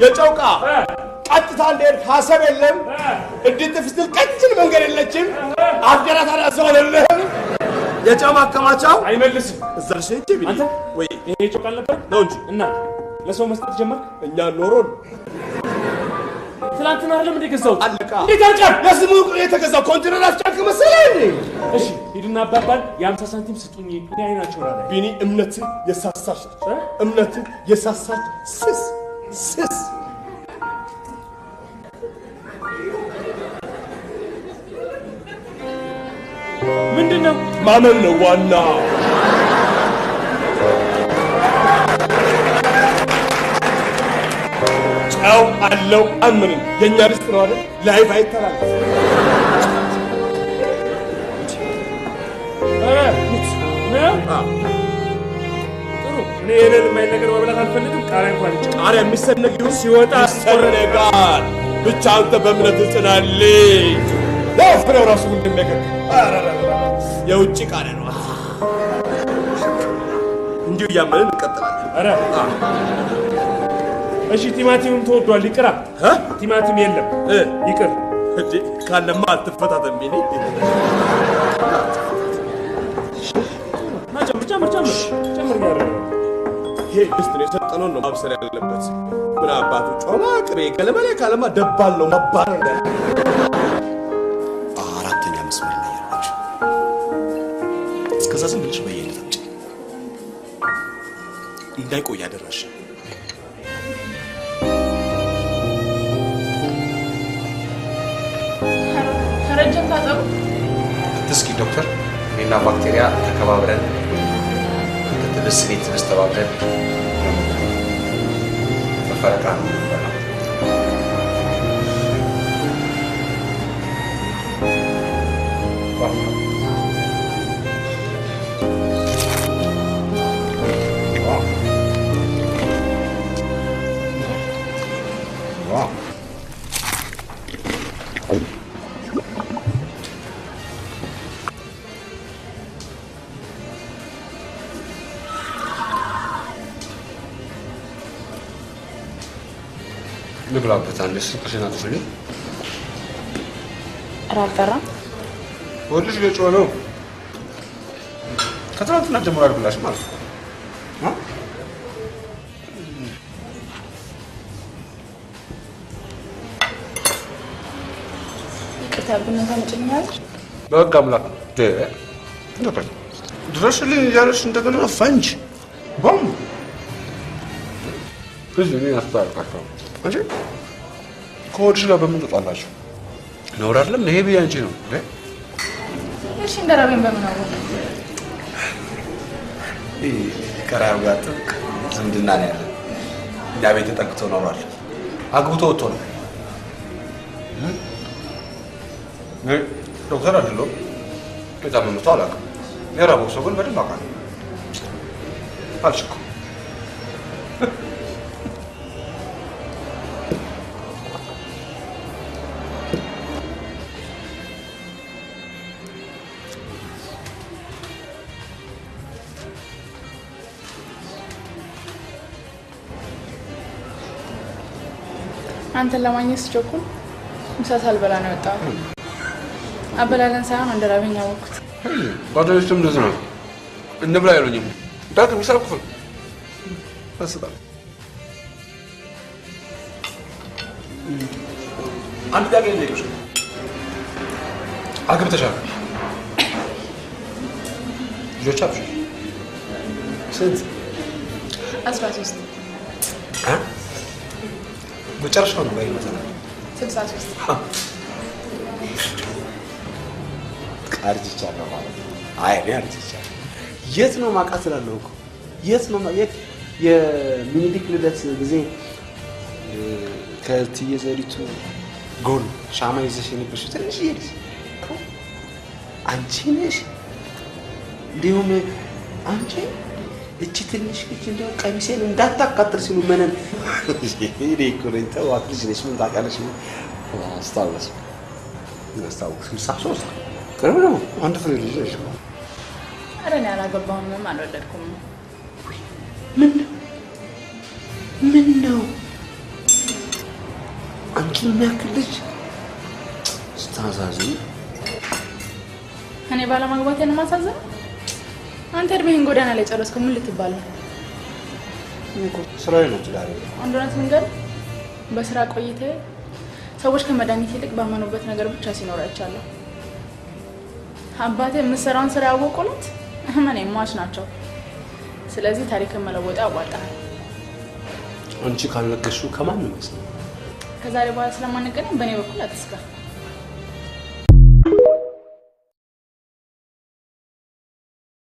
የጨውቃ ቀጥታ እንደሄድ ሐሳብ የለም እንዴት ፍስትል ቀጭን መንገድ የለችም አገራታ አሰዋለልህ የጨው ማከማቻው አይመልስም እዛሽ እንጂ አንተ ወይ ይሄ ጨውቃ ነበር ነው እንጂ እና ለሰው መስጠት ጀመርክ እኛ ኖሮን ትላንትና አይደለም እንዴ ገዛው አለቃ እንዴት አልቀር ለስሙ የተገዛው ኮንትሮል አስጫክ መሰለኝ እሺ ሂድና አባባል የ50 ሳንቲም ስጡኝ እኔ አይናቸው ላይ ቢኒ እምነት የሳሳች ስስ ምንድነው ማመን ነው ዋና ጨው አለው አምን የኛ ርስት ነው አይደል ላይፍ አይተላለፍ ጥሩ እኔ የኔን ነገር መብላት አልፈልግም ቃሪያ እንኳን ቃሪያ የሚሰነግ ይሁን ሲወጣ ሰነጋል ብቻ አንተ በእምነት ጽናልኝ ለፍሬው ራሱ እንደሚያገር የውጭ ቃሪያ ነው እንዲሁ ያመንን እንቀጥላለን አረ እሺ ቲማቲምም ተወዷል ይቅራ ቲማቲም የለም ይቅር እንዴ ካለማ አትፈታተም ቢኒ ጨምር ያረጋው ይሄ ድስት ነው የሰጠነው ነው ማብሰል ያለበት ምን አባቱ ጮማ ቅቤ ገለመሌ ካለማ ደባል ነው መባረር እንደ አራተኛ መስመር ላይ ያላችሁ እስከዛ ዝም ብለሽ በየአይነት አምጪ እንዳይቆይ አደራሽ ረጅም ታጠቡ እስኪ ዶክተር እኔና ባክቴሪያ ተከባብረን ክትትል ተስተባብረን ተፈረቃ ልብላበት አንዴ ስልክሽን አጥፍልኝ አራጠራ ወልሽ ለጮህ ነው ከትናንትና ጀምሮ አልብላሽ ማለት ነው ይከታብና ታመጭኛለሽ በቃ አምላክ ድረሽልኝ እያለሽ እንደገና ፈንጅ ቦም እዚህ ነው ያስታርቃቸው እንጂ ኮድሽ ጋር በምን ተጣላችሁ ነው አይደለም ይሄ ቢያንቺ ነው እሺ እንደራበኝ በምን አወቅ ከራው ጋር ዝምድና ነው ያለ ያ ቤት ተጠቅቶ ኖሯል አግብቶ ወጥቶ ነው ዶክተር አይደለም ከታመመ ታላቅ የራበው ሰው ግን በደንብ አውቃለሁ አልሽኩ አንተን ለማግኘት ስቸኩል ምሳ ሳልበላ ነው የወጣሁት አበላለን ሳይሆን እንደራበኝ አወቅኩት ጓደኞችም እንደዚህ ነው እንብላ ይሉኝ ዳግም ምሳ ክፍል አስጣል አንድ ዳግም ልጅ አግብተሻል ልጆች አብሽ ስንት 13 መጨረሻው ነው ባይመጣና 63 አርጅቻለሁ ማለት አይ እኔ አርጅቻለሁ የት ነው ማቃት ስላለው እኮ የት ነው የሚኒሊክ ልደት ጊዜ ከትዬ ዘሪቱ ጎን ሻማ ይዘሽ የነበርሽ ትንሽ ይሄድ አንቺ ነሽ እንዲሁም አንቺ እቺ ትንሽ ልጅ እንደው ቀሚሴን እንዳታቃጥል ሲሉ መነን ይሄ ኮሬንታው አትልሽ ነሽ ምን ታውቃለሽ አስታውስ 63 ቅርብ ነው አንድ ፍሬ ልጅ ነሽ ኧረ እኔ አላገባሁም አልወለድኩም ምን ነው አንቺን የሚያክል ልጅ ስታሳዝኝ እኔ ባለማግባቴን ማሳዘን አንተ እድሜህን ጎዳና ላይ ጨረስከው ምን ልትባል ነው? ስራዬ ነው ትዳሬ። አንዱነት መንገድ በስራ ቆይቴ ሰዎች ከመድኃኒት ይልቅ ባመኑበት ነገር ብቻ ሲኖር አይቻለሁ። አባቴ የምሰራውን ስራ ያወቁለት እመኔ ማች ናቸው። ስለዚህ ታሪክን መለወጥ ያዋጣል። አንቺ ካልነገርሽው ከማን ነው? ከዛሬ በኋላ ስለማንገናኝ በእኔ በኩል አትስጋ።